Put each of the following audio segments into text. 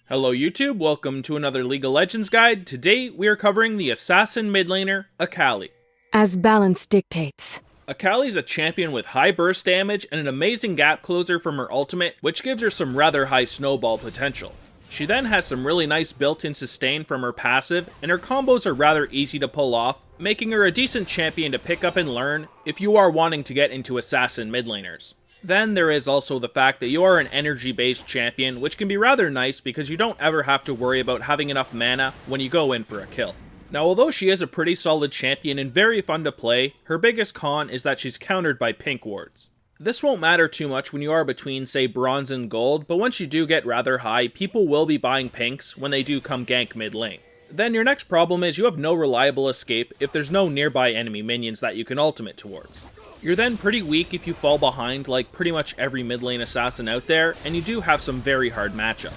Hello YouTube, welcome to another League of Legends guide. Today we are covering the assassin mid laner, Akali. As balance dictates. Akali is a champion with high burst damage and an amazing gap closer from her ultimate, which gives her some rather high snowball potential. She then has some really nice built-in sustain from her passive, and her combos are rather easy to pull off, making her a decent champion to pick up and learn if you are wanting to get into assassin mid laners. Then there is also the fact that you are an energy-based champion, which can be rather nice because you don't ever have to worry about having enough mana when you go in for a kill. Now, although she is a pretty solid champion and very fun to play, her biggest con is that she's countered by pink wards. This won't matter too much when you are between, say, bronze and gold, but once you do get rather high, people will be buying pinks when they do come gank mid lane. Then your next problem is you have no reliable escape if there's no nearby enemy minions that you can ultimate towards. You're then pretty weak if you fall behind like pretty much every mid lane assassin out there, and you do have some very hard matchups.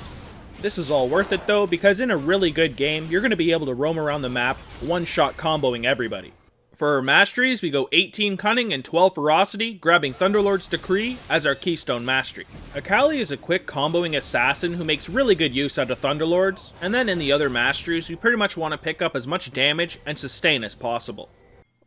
This is all worth it though, because in a really good game, you're going to be able to roam around the map, one-shot comboing everybody. For our Masteries, we go 18 Cunning and 12 Ferocity, grabbing Thunderlord's Decree as our Keystone Mastery. Akali is a quick comboing assassin who makes really good use out of Thunderlords, and then in the other Masteries, we pretty much want to pick up as much damage and sustain as possible.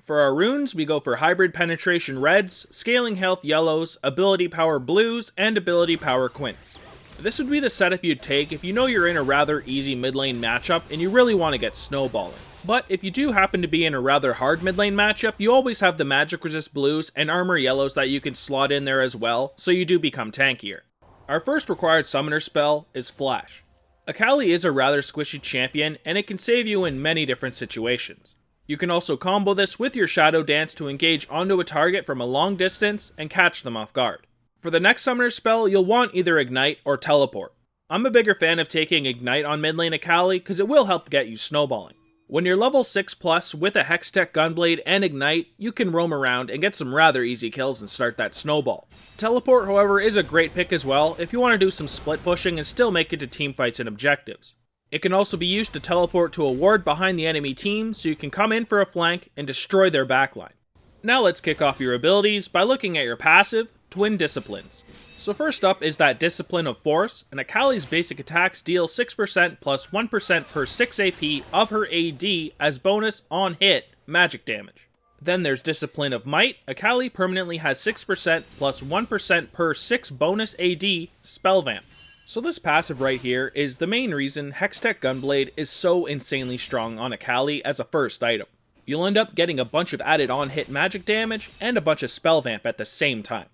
For our runes, we go for Hybrid Penetration Reds, Scaling Health Yellows, Ability Power Blues, and Ability Power Quints. This would be the setup you'd take if you know you're in a rather easy mid lane matchup and you really want to get snowballing. But if you do happen to be in a rather hard mid lane matchup, you always have the Magic Resist Blues and Armor Yellows that you can slot in there as well, so you do become tankier. Our first required summoner spell is Flash. Akali is a rather squishy champion, and it can save you in many different situations. You can also combo this with your Shadow Dance to engage onto a target from a long distance and catch them off guard. For the next summoner spell, you'll want either Ignite or Teleport. I'm a bigger fan of taking Ignite on mid lane Akali because it will help get you snowballing. When you're level 6+ with a Hextech Gunblade and Ignite, you can roam around and get some rather easy kills and start that snowball. Teleport, however, is a great pick as well if you want to do some split pushing and still make it to teamfights and objectives. It can also be used to teleport to a ward behind the enemy team so you can come in for a flank and destroy their backline. Now let's kick off your abilities by looking at your passive, Twin Disciplines. So first up is that Discipline of Force, and Akali's basic attacks deal 6% plus 1% per 6 AP of her AD as bonus on hit magic damage. Then there's Discipline of Might. Akali permanently has 6% plus 1% per 6 bonus AD spell vamp. So this passive right here is the main reason Hextech Gunblade is so insanely strong on Akali as a first item. You'll end up getting a bunch of added on-hit magic damage and a bunch of spell vamp at the same time.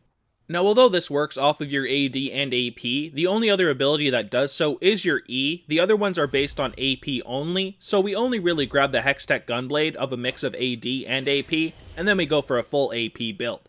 Now, although this works off of your AD and AP, the only other ability that does so is your E. The other ones are based on AP only, so we only really grab the Hextech Gunblade of a mix of AD and AP, and then we go for a full AP build.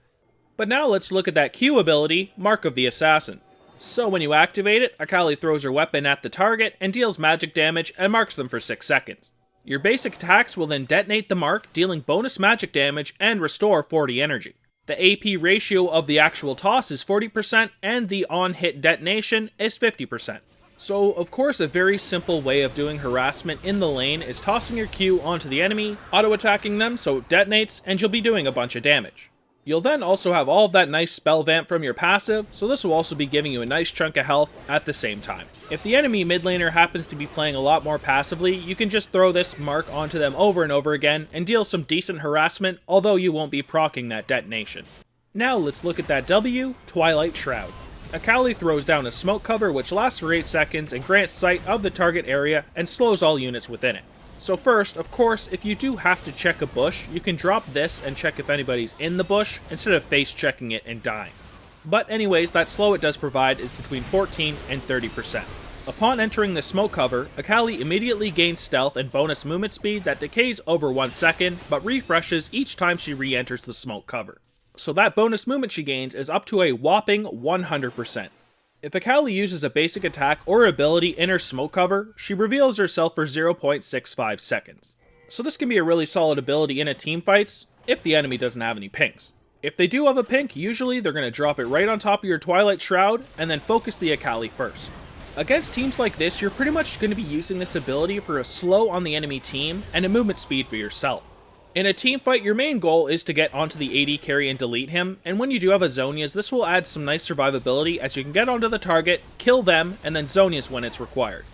But now let's look at that Q ability, Mark of the Assassin. So when you activate it, Akali throws her weapon at the target and deals magic damage and marks them for 6 seconds. Your basic attacks will then detonate the mark, dealing bonus magic damage and restore 40 energy. The AP ratio of the actual toss is 40% and the on-hit detonation is 50%. So of course a very simple way of doing harassment in the lane is tossing your Q onto the enemy, auto-attacking them so it detonates, and you'll be doing a bunch of damage. You'll then also have all of that nice spell vamp from your passive, so this will also be giving you a nice chunk of health at the same time. If the enemy mid laner happens to be playing a lot more passively, you can just throw this mark onto them over and over again and deal some decent harassment, although you won't be proccing that detonation. Now let's look at that W, Twilight Shroud. Akali throws down a smoke cover which lasts for 8 seconds and grants sight of the target area and slows all units within it. So first, of course, if you do have to check a bush, you can drop this and check if anybody's in the bush, instead of face checking it and dying. But anyways, that slow it does provide is between 14 and 30%. Upon entering the smoke cover, Akali immediately gains stealth and bonus movement speed that decays over 1 second, but refreshes each time she re-enters the smoke cover. So that bonus movement she gains is up to a whopping 100%. If Akali uses a basic attack or ability in her smoke cover, she reveals herself for 0.65 seconds. So this can be a really solid ability in a teamfights, if the enemy doesn't have any pinks. If they do have a pink, usually they're going to drop it right on top of your Twilight Shroud, and then focus the Akali first. Against teams like this, you're pretty much going to be using this ability for a slow on the enemy team, and a movement speed for yourself. In a team fight, your main goal is to get onto the AD carry and delete him, and when you do have a Zhonya's, this will add some nice survivability as you can get onto the target, kill them, and then Zhonya's when it's required.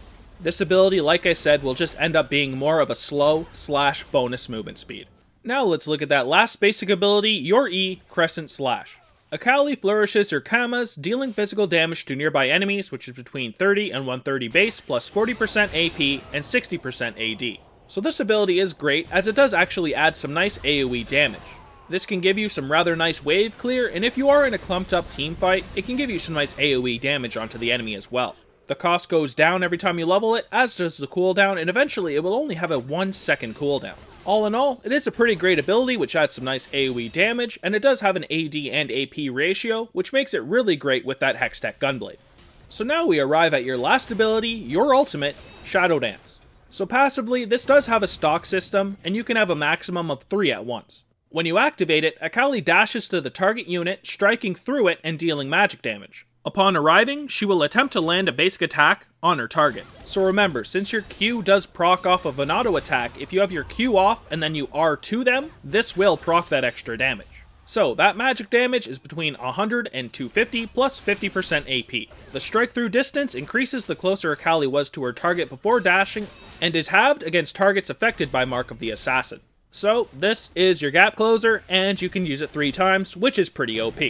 This ability, like I said, will just end up being more of a slow / bonus movement speed. Now let's look at that last basic ability, your E, Crescent Slash. Akali flourishes her Kamas, dealing physical damage to nearby enemies, which is between 30 and 130 base, plus 40% AP and 60% AD. So this ability is great, as it does actually add some nice AoE damage. This can give you some rather nice wave clear, and if you are in a clumped up team fight, it can give you some nice AoE damage onto the enemy as well. The cost goes down every time you level it, as does the cooldown, and eventually it will only have a 1 second cooldown. All in all, it is a pretty great ability which adds some nice AoE damage, and it does have an AD and AP ratio, which makes it really great with that Hextech Gunblade. So now we arrive at your last ability, your ultimate, Shadow Dance. So passively, this does have a stock system, and you can have a maximum of 3 at once. When you activate it, Akali dashes to the target unit, striking through it and dealing magic damage. Upon arriving, she will attempt to land a basic attack on her target. So remember, since your Q does proc off of an auto attack, if you have your Q off and then you R2 them, this will proc that extra damage. So that magic damage is between 100 and 250 plus 50% AP. The strike through distance increases the closer Akali was to her target before dashing, and is halved against targets affected by Mark of the Assassin. So this is your gap closer, and you can use it 3 times, which is pretty OP.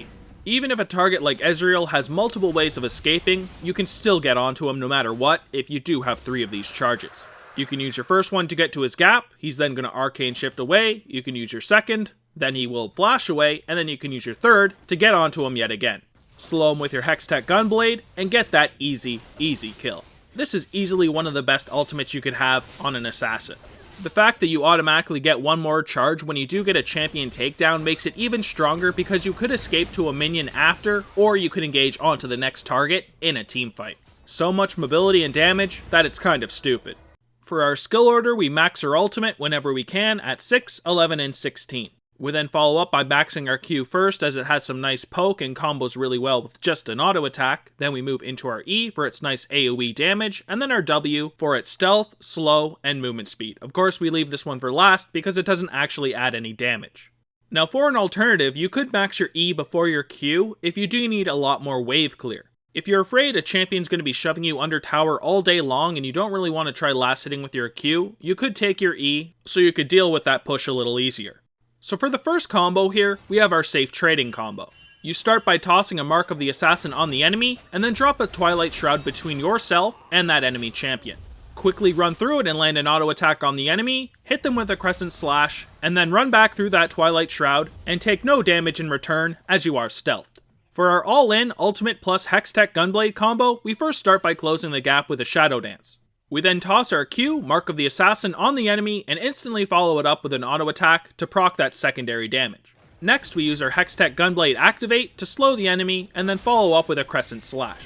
Even if a target like Ezreal has multiple ways of escaping, you can still get onto him no matter what if you do have 3 of these charges. You can use your first one to get to his gap, he's then going to Arcane Shift away, you can use your second, then he will flash away, and then you can use your third to get onto him yet again. Slow him with your Hextech Gunblade, and get that easy kill. This is easily one of the best ultimates you could have on an assassin. The fact that you automatically get 1 more charge when you do get a champion takedown makes it even stronger because you could escape to a minion after, or you could engage onto the next target in a team fight. So much mobility and damage that it's kind of stupid. For our skill order, we max our ultimate whenever we can at 6, 11, and 16. We then follow up by maxing our Q first, as it has some nice poke and combos really well with just an auto attack. Then we move into our E for its nice AoE damage, and then our W for its stealth, slow, and movement speed. Of course, we leave this one for last because it doesn't actually add any damage. Now for an alternative, you could max your E before your Q if you do need a lot more wave clear. If you're afraid a champion's going to be shoving you under tower all day long and you don't really want to try last hitting with your Q, you could take your E so you could deal with that push a little easier. So for the first combo here, we have our safe trading combo. You start by tossing a Mark of the Assassin on the enemy, and then drop a Twilight Shroud between yourself and that enemy champion. Quickly run through it and land an auto attack on the enemy, hit them with a Crescent Slash, and then run back through that Twilight Shroud, and take no damage in return as you are stealthed. For our all-in Ultimate plus Hextech Gunblade combo, we first start by closing the gap with a Shadow Dance. We then toss our Q, Mark of the Assassin, on the enemy and instantly follow it up with an auto attack to proc that secondary damage. Next, we use our Hextech Gunblade Activate to slow the enemy and then follow up with a Crescent Slash.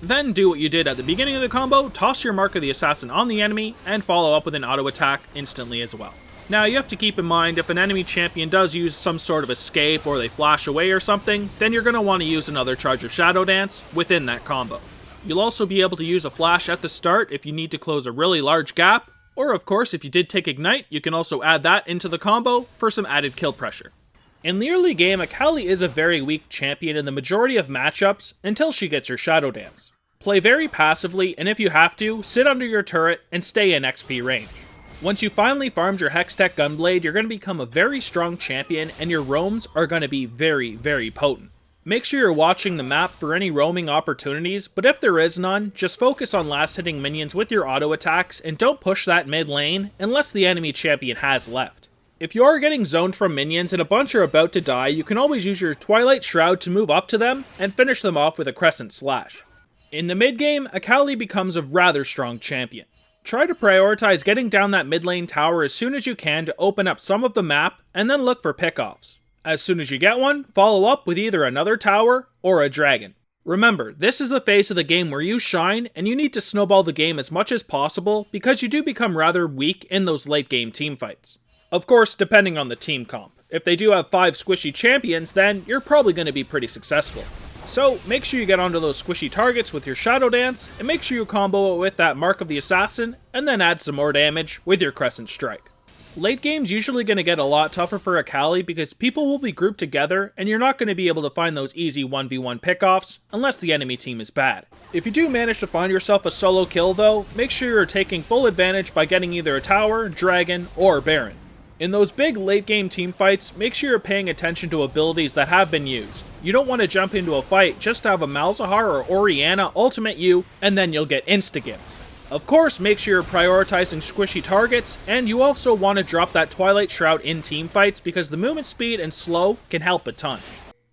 Then do what you did at the beginning of the combo, toss your Mark of the Assassin on the enemy and follow up with an auto attack instantly as well. Now you have to keep in mind, if an enemy champion does use some sort of escape or they flash away or something, then you're going to want to use another charge of Shadow Dance within that combo. You'll also be able to use a flash at the start if you need to close a really large gap, or of course if you did take Ignite, you can also add that into the combo for some added kill pressure. In the early game, Akali is a very weak champion in the majority of matchups until she gets her Shadow Dance. Play very passively, and if you have to, sit under your turret and stay in XP range. Once you finally farmed your Hextech Gunblade, you're going to become a very strong champion and your roams are going to be very potent. Make sure you're watching the map for any roaming opportunities, but if there is none, just focus on last hitting minions with your auto attacks and don't push that mid lane unless the enemy champion has left. If you are getting zoned from minions and a bunch are about to die, you can always use your Twilight Shroud to move up to them and finish them off with a Crescent Slash. In the mid game, Akali becomes a rather strong champion. Try to prioritize getting down that mid lane tower as soon as you can to open up some of the map, and then look for pickoffs. As soon as you get one, follow up with either another tower or a dragon. Remember, this is the phase of the game where you shine, and you need to snowball the game as much as possible because you do become rather weak in those late game teamfights. Of course, depending on the team comp. If they do have 5 squishy champions, then you're probably going to be pretty successful. So make sure you get onto those squishy targets with your Shadow Dance, and make sure you combo it with that Mark of the Assassin, and then add some more damage with your Crescent Strike. Late game's usually going to get a lot tougher for Akali because people will be grouped together and you're not going to be able to find those easy 1v1 pickoffs unless the enemy team is bad. If you do manage to find yourself a solo kill though, make sure you're taking full advantage by getting either a tower, dragon, or baron. In those big late game team fights, make sure you're paying attention to abilities that have been used. You don't want to jump into a fight just to have a Malzahar or Orianna ultimate you and then you'll get insta-gimped. Of course, make sure you're prioritizing squishy targets, and you also want to drop that Twilight Shroud in team fights because the movement speed and slow can help a ton.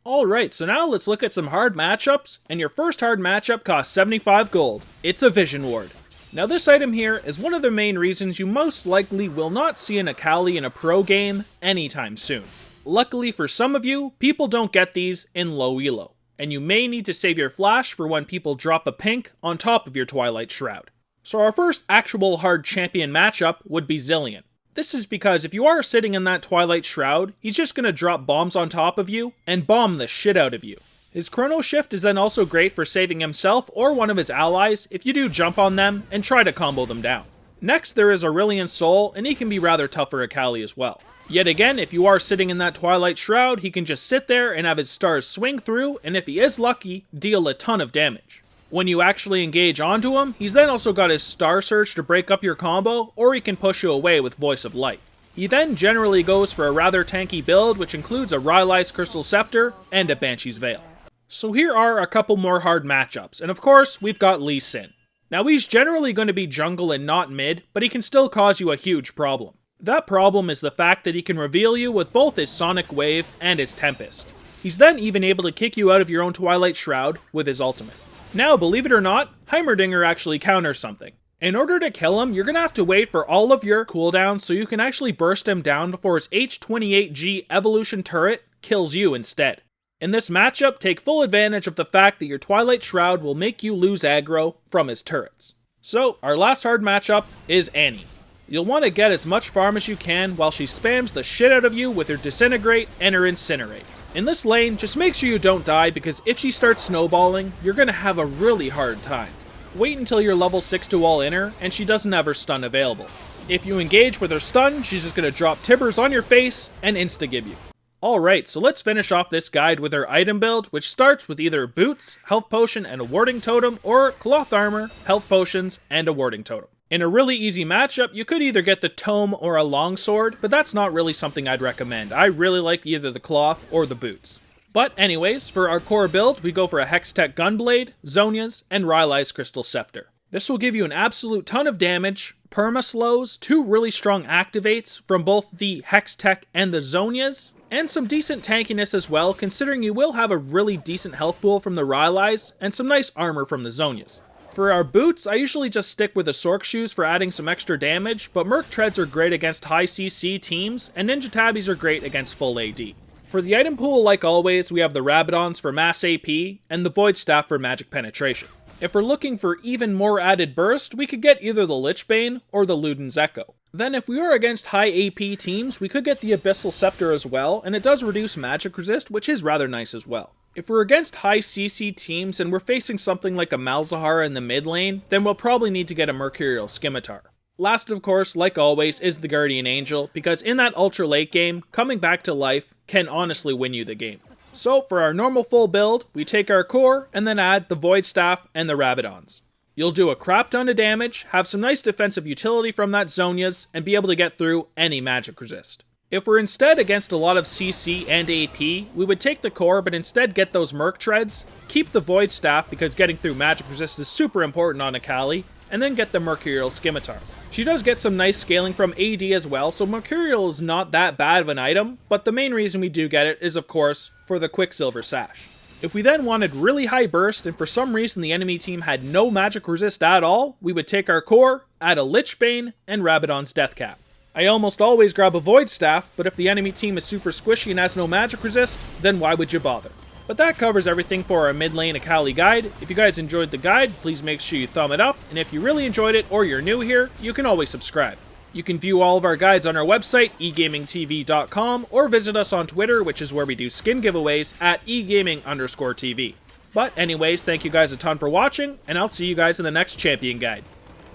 Alright, so now let's look at some hard matchups, and your first hard matchup costs 75 gold. It's a Vision Ward. Now this item here is one of the main reasons you most likely will not see an Akali in a pro game anytime soon. Luckily for some of you, people don't get these in low elo, and you may need to save your flash for when people drop a pink on top of your Twilight Shroud. So our first actual hard champion matchup would be Zilean. This is because if you are sitting in that Twilight Shroud, he's just going to drop bombs on top of you and bomb the shit out of you. His Chrono Shift is then also great for saving himself or one of his allies if you do jump on them and try to combo them down. Next there is Aurelion Sol, and he can be rather tough for Akali as well. Yet again, if you are sitting in that Twilight Shroud, he can just sit there and have his stars swing through, and if he is lucky, deal a ton of damage. When you actually engage onto him, he's then also got his Star Surge to break up your combo, or he can push you away with Voice of Light. He then generally goes for a rather tanky build, which includes a Rylai's Crystal Scepter and a Banshee's Veil. So here are a couple more hard matchups, and of course, we've got Lee Sin. Now he's generally going to be jungle and not mid, but he can still cause you a huge problem. That problem is the fact that he can reveal you with both his Sonic Wave and his Tempest. He's then even able to kick you out of your own Twilight Shroud with his ultimate. Now, believe it or not, Heimerdinger actually counters something. In order to kill him, you're going to have to wait for all of your cooldowns so you can actually burst him down before his H28G evolution turret kills you instead. In this matchup, take full advantage of the fact that your Twilight Shroud will make you lose aggro from his turrets. So, our last hard matchup is Annie. You'll want to get as much farm as you can while she spams the shit out of you with her Disintegrate and her Incinerate. In this lane, just make sure you don't die because if she starts snowballing, you're going to have a really hard time. Wait until you're level 6 to all in her, and she doesn't have her stun available. If you engage with her stun, she's just going to drop Tibbers on your face and insta-give you. Alright, so let's finish off this guide with her item build, which starts with either boots, health potion, and a warding totem, or cloth armor, health potions, and a warding totem. In a really easy matchup, you could either get the tome or a longsword, but that's not really something I'd recommend. I really like either the cloth or the boots. But anyways, for our core build, we go for a Hextech Gunblade, Zhonya's, and Rylai's Crystal Scepter. This will give you an absolute ton of damage, perma-slows, 2 really strong activates from both the Hextech and the Zhonya's, and some decent tankiness as well, considering you will have a really decent health pool from the Rylai's, and some nice armor from the Zhonya's. For our boots, I usually just stick with the Sork shoes for adding some extra damage, but Merc Treads are great against high CC teams, and Ninja Tabbies are great against full AD. For the item pool, like always, we have the Rabadons for mass AP, and the Void Staff for magic penetration. If we're looking for even more added burst, we could get either the Lichbane or the Luden's Echo. Then if we are against high AP teams, we could get the Abyssal Scepter as well, and it does reduce magic resist, which is rather nice as well. If we're against high CC teams and we're facing something like a Malzahar in the mid lane, then we'll probably need to get a Mercurial Scimitar. Last, of course, like always, is the Guardian Angel, because in that ultra late game, coming back to life can honestly win you the game. So for our normal full build, we take our core and then add the Void Staff and the Rabadons. You'll do a crap ton of damage, have some nice defensive utility from that Zhonya's, and be able to get through any magic resist. If we're instead against a lot of CC and AP, we would take the core but instead get those Merc Treads, keep the Void Staff because getting through magic resist is super important on Akali, and then get the Mercurial Scimitar. She does get some nice scaling from AD as well, so Mercurial is not that bad of an item, but the main reason we do get it is of course for the Quicksilver Sash. If we then wanted really high burst and for some reason the enemy team had no magic resist at all, we would take our core, add a Lichbane, and Rabadon's Deathcap. I almost always grab a Void Staff, but if the enemy team is super squishy and has no magic resist, then why would you bother? But that covers everything for our mid lane Akali guide. If you guys enjoyed the guide, please make sure you thumb it up, and if you really enjoyed it or you're new here, you can always subscribe. You can view all of our guides on our website, egamingtv.com, or visit us on Twitter, which is where we do skin giveaways at egaming_TV. But anyways, thank you guys a ton for watching, and I'll see you guys in the next champion guide.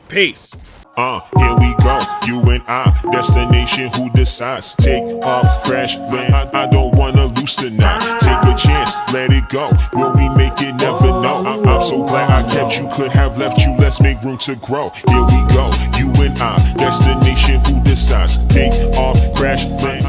Peace! Here we go, you and I, destination who decides. Take off, crash, land, I don't wanna lose tonight. Take a chance, let it go, will we make it, never know. I'm so glad I kept you, could have left you, let's make room to grow. Here we go, you and I, destination who decides. Take off, crash, land.